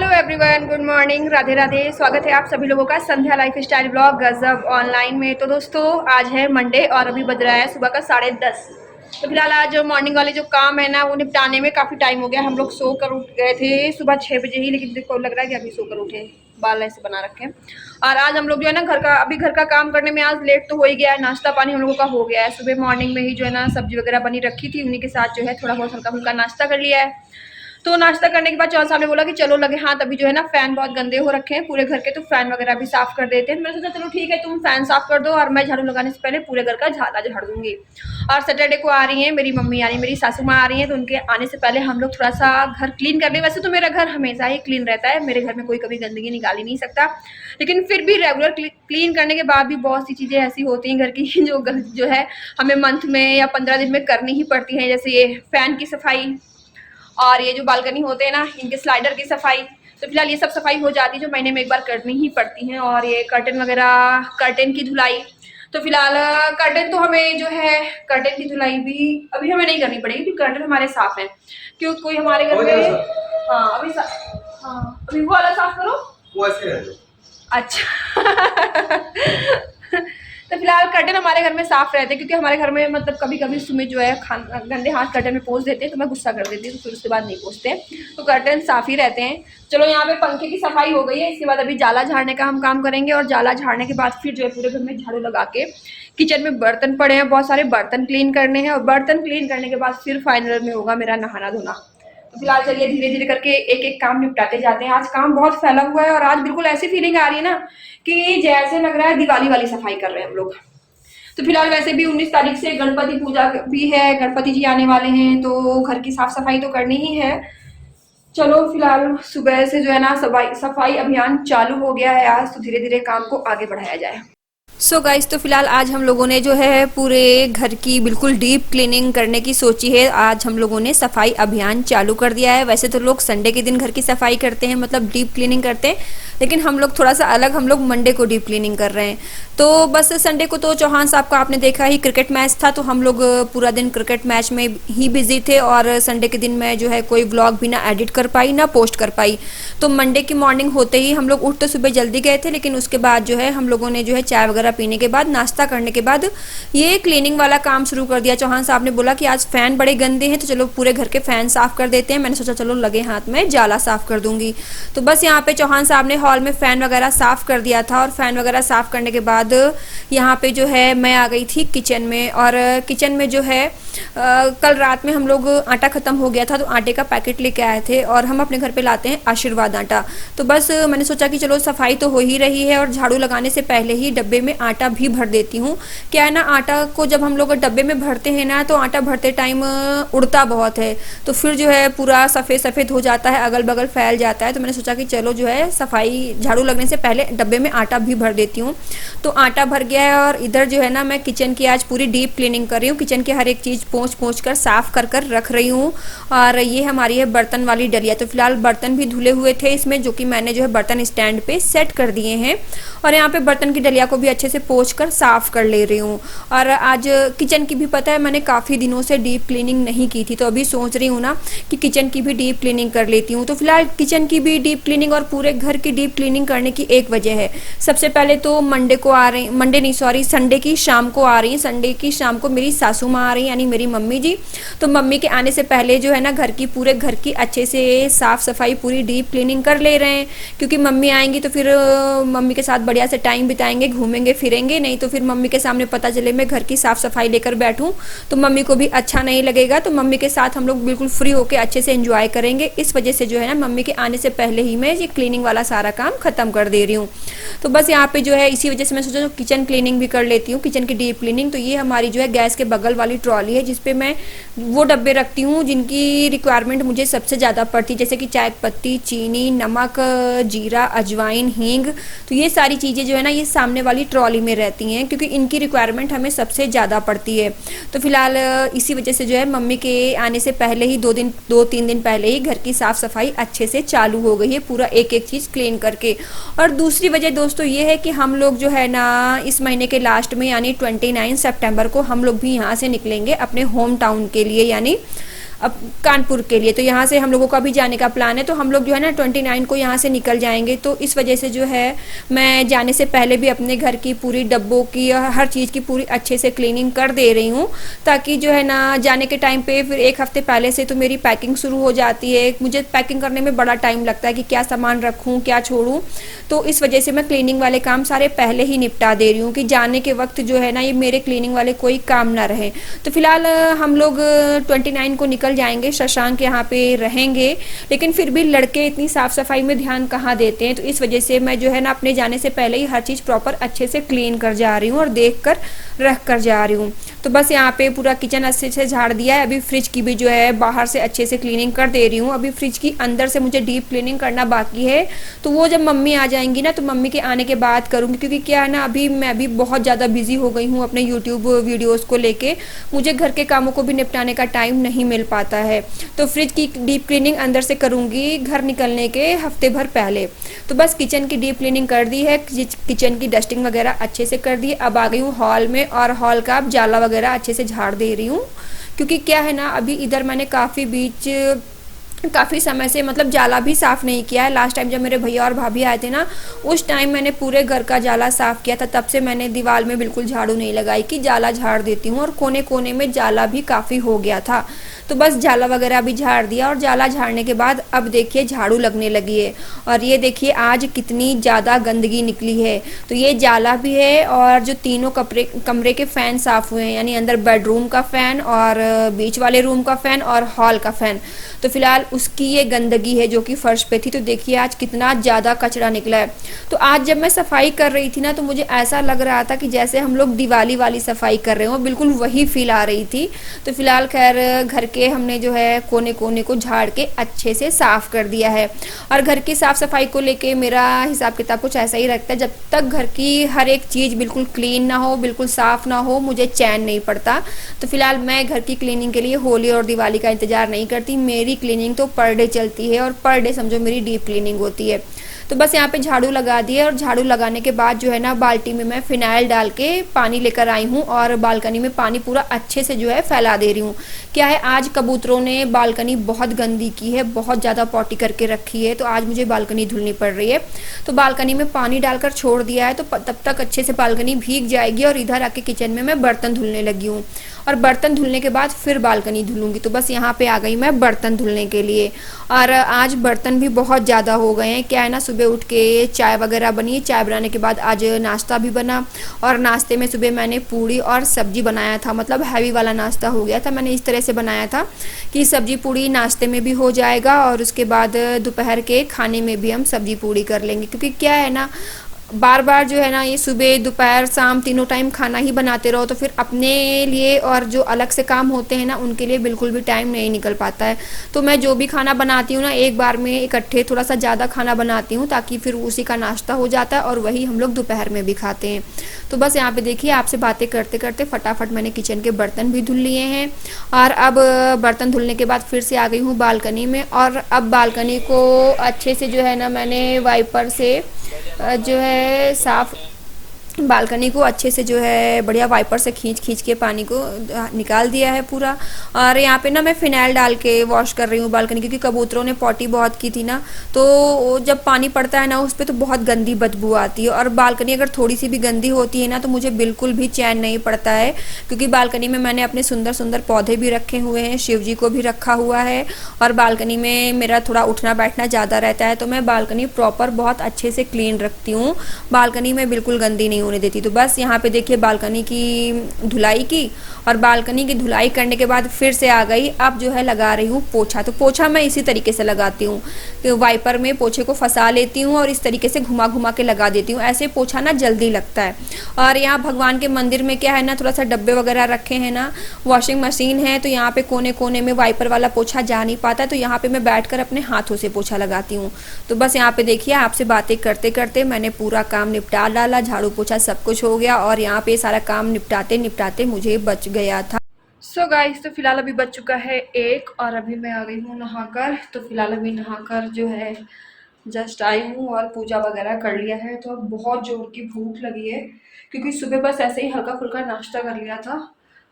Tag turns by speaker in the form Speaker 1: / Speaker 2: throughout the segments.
Speaker 1: Hello everyone, good morning, Radhe Radhe. स्वागत है आप सभी लोगों का संध्या लाइफ स्टाइल ब्लॉग गजब ऑनलाइन में। तो दोस्तों आज है मंडे और अभी बज रहा है सुबह का 10:30। तो फिलहाल आज मॉर्निंग वाले जो काम है ना वो निपटाने में काफ़ी टाइम हो गया। हम लोग सो कर उठ गए थे सुबह 6 बजे ही, लेकिन देखो लग रहा है कि अभी सो कर उठे, बाल ऐसे बना रखे हैं। और आज हम लोग जो है ना घर का काम करने में आज लेट तो हो ही गया है। नाश्ता पानी हम लोगों का हो गया है। सुबह मॉर्निंग में ही जो है ना सब्जी वगैरह बनी रखी थी, उन्हीं के साथ जो है थोड़ा बहुत हल्का फुल्का नाश्ता कर लिया है। तो नाश्ता करने के बाद चौहान साहब ने बोला कि चलो लगे हाथ, अभी जो है ना फैन बहुत गंदे हो रखे हैं पूरे घर के, तो फैन वगैरह भी साफ कर देते हैं। मैंने सोचा चलो ठीक है, तुम फैन साफ कर दो और मैं झाड़ू लगाने से पहले पूरे घर का झाड़ा झाड़ दूंगी। और सैटरडे को आ रही है मेरी मम्मी, यानी मेरी सासू माँ आ रही है, तो उनके आने से पहले हम लोग थोड़ा सा घर क्लीन कर ले। वैसे तो मेरा घर हमेशा ही क्लीन रहता है, मेरे घर में कोई कभी गंदगी निकाल ही नहीं सकता, लेकिन फिर भी रेगुलर क्लीन करने के बाद भी बहुत सी चीज़ें ऐसी होती हैं घर की जो है हमें मंथ में या 15 दिन में करनी ही पड़ती हैं। जैसे ये फैन की सफाई और ये जो बालकनी होते हैं ना इनके स्लाइडर की सफाई। तो फिलहाल ये सब सफाई हो जाती है जो महीने में एक बार करनी ही पड़ती हैं। और ये कर्टन वगैरह, कर्टन की धुलाई, तो फिलहाल कर्टन तो हमें जो है कर्टन की धुलाई भी अभी हमें नहीं करनी पड़ेगी क्योंकि कर्टन हमारे साफ है। क्यों कोई हमारे घर में हाँ अभी वो वाला साफ करो, वो ऐसे रह दो। अच्छा तो फिलहाल कर्टन हमारे घर में साफ रहते हैं क्योंकि हमारे घर में मतलब कभी कभी सुमित जो है गंदे हाथ कर्टन में पोंछ देते हैं, तो मैं गुस्सा कर देती हूँ, तो फिर उसके बाद नहीं पोंछते, तो कर्टन साफ ही रहते हैं। चलो यहाँ पे पंखे की सफाई हो गई है, इसके बाद अभी जाला झाड़ने का हम काम करेंगे और जाला झाड़ने के बाद फिर जो है पूरे घर में झाड़ू लगा के किचन में बर्तन पड़े हैं, बहुत सारे बर्तन क्लीन करने हैं और बर्तन क्लीन करने के बाद फिर फाइनल में होगा मेरा नहाना धोना। तो फिलहाल चलिए धीरे धीरे करके एक एक काम निपटाते जाते हैं। आज काम बहुत फैला हुआ है और आज बिल्कुल ऐसी फीलिंग आ रही है ना कि जैसे लग रहा है दिवाली वाली सफाई कर रहे हैं हम लोग। तो फिलहाल वैसे भी 19 तारीख से गणपति पूजा भी है, गणपति जी आने वाले हैं, तो घर की साफ सफाई तो करनी ही है। चलो फिलहाल सुबह से जो है ना सफाई अभियान चालू हो गया है आज, तो धीरे धीरे काम को आगे बढ़ाया जाए।
Speaker 2: सो गाइस, तो फिलहाल आज हम लोगों ने जो है पूरे घर की बिल्कुल डीप क्लीनिंग करने की सोची है। आज हम लोगों ने सफाई अभियान चालू कर दिया है। वैसे तो लोग संडे के दिन घर की सफाई करते हैं, मतलब डीप क्लीनिंग करते हैं, लेकिन हम लोग थोड़ा सा अलग, हम लोग मंडे को डीप क्लीनिंग कर रहे हैं। तो बस संडे को तो चौहान साहब का आपने देखा ही क्रिकेट मैच था, तो हम लोग पूरा दिन क्रिकेट मैच में ही बिजी थे और संडे के दिन मैं जो है कोई व्लॉग भी ना एडिट कर पाई ना पोस्ट कर पाई। तो मंडे की मॉर्निंग होते ही हम लोग उठ तो सुबह जल्दी गए थे, लेकिन उसके बाद जो है हम लोगों ने जो है चाय वगैरह पीने के बाद, नाश्ता करने के बाद ये क्लीनिंग वाला काम शुरू कर दिया। चौहान साहब ने बोला कि आज फैन बड़े गंदे हैं तो चलो पूरे घर के फैन साफ कर देते हैं। मैंने सोचा चलो लगे हाथ में जाला साफ कर दूंगी। तो बस यहाँ पे चौहान साहब ने हॉल में फैन वगैरह साफ कर दिया था और फैन वगैरह साफ करने के बाद यहाँ पे जो है मैं आ गई थी किचन में। और किचन में जो है कल रात में हम लोग आटा खत्म हो गया था तो आटे का पैकेट लेके आए थे और हम अपने घर पे लाते हैं आशीर्वाद आटा। तो बस मैंने सोचा कि चलो सफाई तो हो ही रही है और झाड़ू लगाने से पहले ही डब्बे में आटा भी भर देती हूँ। क्या है ना, आटा को जब हम लोग डब्बे में भरते हैं ना तो आटा भरते टाइम उड़ता बहुत है, तो फिर जो है पूरा सफ़ेद सफ़ेद हो जाता है, अगल बगल फैल जाता है। तो मैंने सोचा कि चलो जो है सफाई झाड़ू लगने से पहले डब्बे में आटा भी भर देती हूँ। तो आटा भर गया है और इधर जो है ना मैं किचन की आज पूरी डीप क्लीनिंग कर रही हूँ। किचन की हर एक चीज़ पोंछ कर साफ कर कर रख रही हूँ। और ये हमारी है बर्तन वाली डलिया। तो फिलहाल बर्तन भी धुले हुए थे इसमें, जो कि मैंने जो है बर्तन स्टैंड पे सेट कर दिए हैं और यहाँ पे बर्तन की डलिया को भी अच्छे से पोंछ कर साफ कर ले रही हूँ। और आज किचन की भी पता है मैंने काफ़ी दिनों से डीप क्लीनिंग नहीं की थी, तो अभी सोच रही हूँ ना कि किचन की भी डीप क्लीनिंग कर लेती हूँ। तो फिलहाल किचन की भी डीप क्लीनिंग और पूरे घर की डीप क्लीनिंग करने की एक वजह है। सबसे पहले तो संडे की शाम को आ रही, संडे की शाम को मेरी सासू माँ आ रही, यानी मेरी मम्मी जी। तो मम्मी के आने से पहले जो है ना पूरे घर की अच्छे से साफ सफाई पूरी डीप क्लीनिंग कर ले रहे हैं, क्योंकि मम्मी आएंगी तो फिर मम्मी के साथ बढ़िया से टाइम बिताएंगे, घूमेंगे फिरेंगे। नहीं तो फिर मम्मी के सामने पता चले मैं घर की साफ सफाई लेकर बैठूं तो मम्मी को भी अच्छा नहीं लगेगा। तो मम्मी के साथ हम लोग बिल्कुल फ्री होकर अच्छे से एंजॉय करेंगे। इस वजह से जो है ना मम्मी के आने से पहले ही मैं ये क्लीनिंग वाला सारा काम खत्म कर दे रही हूँ। तो बस यहाँ पे जो है इसी वजह से मैं सोचा किचन क्लीनिंग भी कर लेती हूँ, किचन की डीप क्लीनिंग। तो ये हमारी जो है गैस के बगल वाली ट्रॉली है जिसपे मैं वो डब्बे रखती हूँ जिनकी रिक्वायरमेंट मुझे सबसे ज़्यादा पड़ती है, जैसे कि चाय पत्ती, चीनी, नमक, जीरा, अजवाइन, हींग। तो ये सारी चीज़ें जो है ना ये सामने वाली ट्रॉली में रहती हैं क्योंकि इनकी रिक्वायरमेंट हमें सबसे ज़्यादा पड़ती है। तो फिलहाल इसी वजह से जो है मम्मी के आने से पहले ही 2-3 दिन पहले ही घर की साफ़ सफाई अच्छे से चालू हो गई है, पूरा एक एक चीज़ क्लीन करके। और दूसरी वजह दोस्तों ये है कि हम लोग जो है ना इस महीने के लास्ट में यानी 29 सितंबर को हम लोग भी यहाँ से निकलेंगे अपने होम टाउन के लिए, यानी अब कानपुर के लिए। तो यहाँ से हम लोगों का भी जाने का प्लान है, तो हम लोग जो है ना 29 को यहाँ से निकल जाएंगे। तो इस वजह से जो है मैं जाने से पहले भी अपने घर की पूरी डब्बों की हर चीज़ की पूरी अच्छे से क्लीनिंग कर दे रही हूँ, ताकि जो है ना जाने के टाइम पे फिर एक हफ्ते पहले से तो मेरी पैकिंग शुरू हो जाती है। मुझे पैकिंग करने में बड़ा टाइम लगता है कि क्या सामान रखूँ क्या छोड़ूँ, तो इस वजह से मैं क्लीनिंग वाले काम सारे पहले ही निपटा दे रही हूँ कि जाने के वक्त जो है ना ये मेरे क्लीनिंग वाले कोई काम ना रहे। तो फिलहाल हम लोग 29 को निकल जाएंगे, शशांक यहाँ पे रहेंगे, लेकिन फिर भी लड़के इतनी साफ सफाई में ध्यान कहाँ देते हैं, तो इस वजह से मैं जो है ना अपने जाने से पहले ही हर चीज़ प्रॉपर अच्छे से क्लीन कर जा रही हूँ और देख कर रख कर जा रही हूँ। तो बस यहाँ पे पूरा किचन अच्छे से झाड़ दिया है। अभी फ्रिज की भी जो है बाहर से अच्छे से क्लीनिंग कर दे रही हूँ। अभी फ्रिज की अंदर से मुझे डीप क्लीनिंग करना बाकी है, तो वो जब मम्मी आ जाएंगी ना तो मम्मी के आने के बाद करूँगी, क्योंकि क्या है ना अभी मैं भी बहुत ज़्यादा बिजी हो गई हूँ अपने यूट्यूब वीडियोज़ को लेके, मुझे घर के कामों को भी निपटाने का टाइम नहीं मिल पाता है। तो फ्रिज की डीप क्लीनिंग अंदर से करूँगी घर निकलने के हफ्ते भर पहले। तो बस किचन की डीप क्लीनिंग कर दी है, किचन की डस्टिंग वगैरह अच्छे से कर दी। अब आ गई हूँ हॉल में, और हॉल का अब जाला वगैरह अच्छे से झाड़ दे रही हूँ, क्योंकि क्या है ना अभी इधर मैंने काफ़ी समय से मतलब जाला भी साफ़ नहीं किया है। लास्ट टाइम जब मेरे भैया और भाभी आए थे ना, उस टाइम मैंने पूरे घर का जाला साफ़ किया था, तब से मैंने दीवार में बिल्कुल झाड़ू नहीं लगाई कि जाला झाड़ देती हूँ, और कोने कोने में जाला भी काफ़ी हो गया था। तो बस जाला वगैरह भी झाड़ दिया, और जाला झाड़ने के बाद अब देखिए झाड़ू लगने लगी है। और ये देखिए आज कितनी ज़्यादा गंदगी निकली है। तो ये जाला भी है, और जो तीनों कमरे के फ़ैन साफ़ हुए हैं, यानी अंदर बेडरूम का फ़ैन और बीच वाले रूम का फ़ैन और हॉल का फ़ैन। तो फिलहाल उसकी ये गंदगी है जो कि फर्श पे थी। तो देखिए आज कितना ज़्यादा कचरा निकला है। तो आज जब मैं सफाई कर रही थी ना, तो मुझे ऐसा लग रहा था कि जैसे हम लोग दिवाली वाली सफाई कर रहे हो, बिल्कुल वही फील आ रही थी। तो फिलहाल खैर घर के हमने जो है कोने कोने को झाड़ के अच्छे से साफ कर दिया है। और घर की साफ सफाई को लेके मेरा हिसाब किताब कुछ ऐसा ही रखता है, जब तक घर की हर एक चीज़ बिल्कुल क्लीन ना हो, बिल्कुल साफ ना हो, मुझे चैन नहीं पड़ता। तो फिलहाल मैं घर की क्लीनिंग के लिए होली और दिवाली का इंतजार नहीं करती। मेरी क्लीनिंग तो पर डे चलती है, और पर डे समझो मेरी डीप क्लीनिंग होती है। तो बस यहाँ पे झाड़ू लगा दिए, और झाड़ू लगाने के बाद जो है ना बाल्टी में मैं फिनाइल डाल के पानी लेकर आई हूँ, और बालकनी में पानी पूरा अच्छे से जो है फैला दे रही हूँ। क्या है आज कबूतरों ने बालकनी बहुत गंदी की है, बहुत ज़्यादा पॉटी करके रखी है, तो आज मुझे बालकनी धुलनी पड़ रही है। तो बालकनी में पानी डालकर छोड़ दिया है, तो तब तक अच्छे से बालकनी भीग जाएगी, और इधर आके किचन में मैं बर्तन धुलने लगी हूँ, और बर्तन धुलने के बाद फिर बालकनी धुलूंगी। तो बस यहाँ पे आ गई मैं बर्तन धुलने के लिए। और आज बर्तन भी बहुत ज़्यादा हो गए हैं। क्या है ना सुबह उठ के चाय वगैरह बनी, चाय बनाने के बाद आज नाश्ता भी बना, और नाश्ते में सुबह मैंने पूड़ी और सब्जी बनाया था, मतलब हैवी वाला नाश्ता हो गया था। मैंने इस तरह से बनाया था कि सब्जी पूड़ी नाश्ते में भी हो जाएगा, और उसके बाद दोपहर के खाने में भी हम सब्जी पूड़ी कर लेंगे, क्योंकि क्या है ना बार बार जो है ना ये सुबह दोपहर शाम तीनों टाइम खाना ही बनाते रहो, तो फिर अपने लिए और जो अलग से काम होते हैं ना उनके लिए बिल्कुल भी टाइम नहीं निकल पाता है। तो मैं जो भी खाना बनाती हूँ ना एक बार में इकट्ठे थोड़ा सा ज़्यादा खाना बनाती हूँ, ताकि फिर उसी का नाश्ता हो जाता है, और वही हम लोग दोपहर में भी खाते हैं। तो बस यहाँ पे देखिए आपसे बातें करते करते फटाफट मैंने किचन के बर्तन भी धुल लिए हैं, और अब बर्तन धुलने के बाद फिर से आ गई हूँ बालकनी में। और अब बालकनी को अच्छे से जो है ना मैंने वाइपर से जो है साफ बालकनी को अच्छे से जो है बढ़िया वाइपर से खींच खींच के पानी को निकाल दिया है पूरा। और यहाँ पे ना मैं फिनाइल डाल के वॉश कर रही हूँ बालकनी, क्योंकि कबूतरों ने पॉटी बहुत की थी ना, तो जब पानी पड़ता है ना उस पर तो बहुत गंदी बदबू आती है। और बालकनी अगर थोड़ी सी भी गंदी होती है ना तो मुझे बिल्कुल भी चैन नहीं पड़ता है, क्योंकि बालकनी में मैंने अपने सुंदर सुंदर पौधे भी रखे हुए हैं, शिव जी को भी रखा हुआ है, और बालकनी में मेरा थोड़ा उठना बैठना ज़्यादा रहता है, तो मैं बालकनी प्रॉपर बहुत अच्छे से क्लीन रखती हूँ। बालकनी में बिल्कुल गंदी नहीं होने देती। तो बस यहाँ पे देखिए बालकनी की धुलाई की, और बालकनी की धुलाई करने के बाद फिर से आ गई, अब जो है लगा रही हूँ पोछा। तो पोछा मैं इसी तरीके से लगाती हूँ, वाइपर में पोछे को फंसा लेती हूँ और इस तरीके से घुमा घुमा के लगा देती हूँ, ऐसे पोछा ना जल्दी लगता है। और यहाँ भगवान के मंदिर में क्या है ना थोड़ा सा डब्बे वगैरह रखे हैं ना, वॉशिंग मशीन है, तो यहाँ पे कोने कोने में वाइपर वाला पोछा जा नहीं पाता, तो यहाँ पे मैं बैठकर अपने हाथों से पोछा लगाती हूँ। तो बस यहाँ पे देखिए आपसे बातें करते करते मैंने पूरा काम निपटा डाला, झाड़ू पोछा सब कुछ हो गया, और यहाँ पे सारा काम निपटाते निपटाते मुझे बच गया था।
Speaker 1: सो गाइस, तो फिलहाल अभी बज चुका है 1, और अभी मैं आ गई हूँ नहाकर। तो फिलहाल अभी नहाकर जो है जस्ट आई हूँ और पूजा वगैरह कर लिया है। तो अब बहुत जोर की भूख लगी है, क्योंकि सुबह बस ऐसे ही हल्का फुल्का नाश्ता कर लिया था,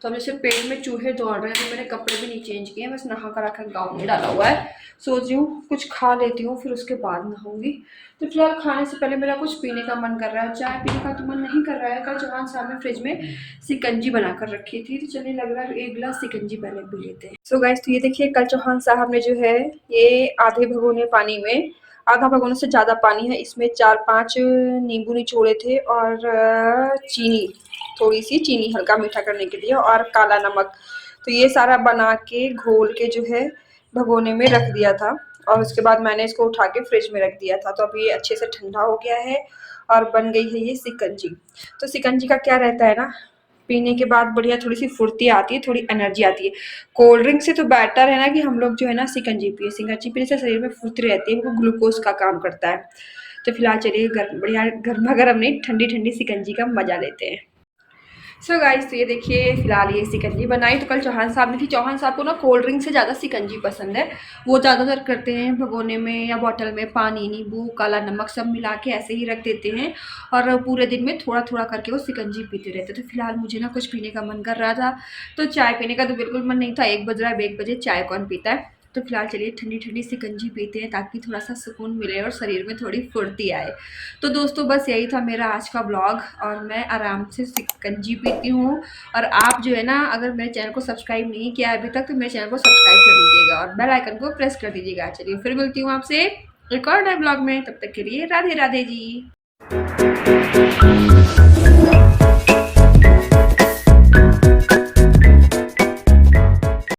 Speaker 1: तो अब जैसे पेट में चूहे दौड़ रहे हैं, तो मैंने कपड़े भी नहीं चेंज किए हैं, बस नहा कर आकर गाउन में डाला हुआ है। सोच रही हूँ कुछ खा लेती हूँ, फिर उसके बाद नहाऊंगी। तो फिलहाल खाने से पहले मेरा कुछ पीने का मन कर रहा है, चाय पीने का तो मन नहीं कर रहा है। कल चौहान साहब ने फ्रिज में सिकंजी बना कर रखी थी, तो चलिए लग रहा है एक गिलास सिकंजी पहले पी लेते हैं। सो गाइस, तो ये देखिए कल चौहान साहब ने जो है ये आधे भगोने पानी में, आधा भगोने से ज़्यादा पानी है, इसमें 4-5 नींबू निचोड़े थे और चीनी, थोड़ी सी चीनी हल्का मीठा करने के लिए, और काला नमक। तो ये सारा बना के घोल के जो है भगोने में रख दिया था, और उसके बाद मैंने इसको उठा के फ्रिज में रख दिया था। तो अभी ये अच्छे से ठंडा हो गया है और बन गई है ये सिकंजी। तो सिकंजी का क्या रहता है ना, पीने के बाद बढ़िया थोड़ी सी फुर्ती आती है, थोड़ी एनर्जी आती है। कोल्ड ड्रिंक से तो बेटर है ना कि हम लोग जो है ना सिकंजी पिए। सिकंजी पीने से शरीर में फुर्ती रहती है, वो ग्लूकोज का काम करता है। तो फिलहाल चलिए बढ़िया गर्मा गर्म नहीं, ठंडी ठंडी सिकंजी का मजा लेते हैं। सो गाइस, तो ये देखिए फिलहाल ये सिकंजी बनाई। तो कल चौहान साहब ने थी, चौहान साहब को ना कोल्ड ड्रिंक से ज़्यादा सिकंजी पसंद है। वो ज़्यादातर करते हैं भगोने में या बॉटल में पानी, नींबू, काला नमक सब मिला के ऐसे ही रख देते हैं, और पूरे दिन में थोड़ा थोड़ा करके वो सिकंजी पीते रहते। तो फिलहाल मुझे ना कुछ पीने का मन कर रहा था, तो चाय पीने का तो बिल्कुल मन नहीं था। 1 बज रहा है, 1 बजे चाय कौन पीता है। तो फिलहाल चलिए ठंडी ठंडी सिकंजी पीते हैं, ताकि थोड़ा सा सुकून मिले और शरीर में थोड़ी फुर्ती आए। तो दोस्तों बस यही था मेरा आज का ब्लॉग, और मैं आराम से सिकंजी पीती हूँ। और आप जो है ना, अगर मेरे चैनल को सब्सक्राइब नहीं किया अभी तक, तो मेरे चैनल को सब्सक्राइब कर लीजिएगा और बेल आइकन को प्रेस कर दीजिएगा। चलिए फिर मिलती हूँ आपसे एक और नए ब्लॉग में, तब तक के लिए राधे राधे जी।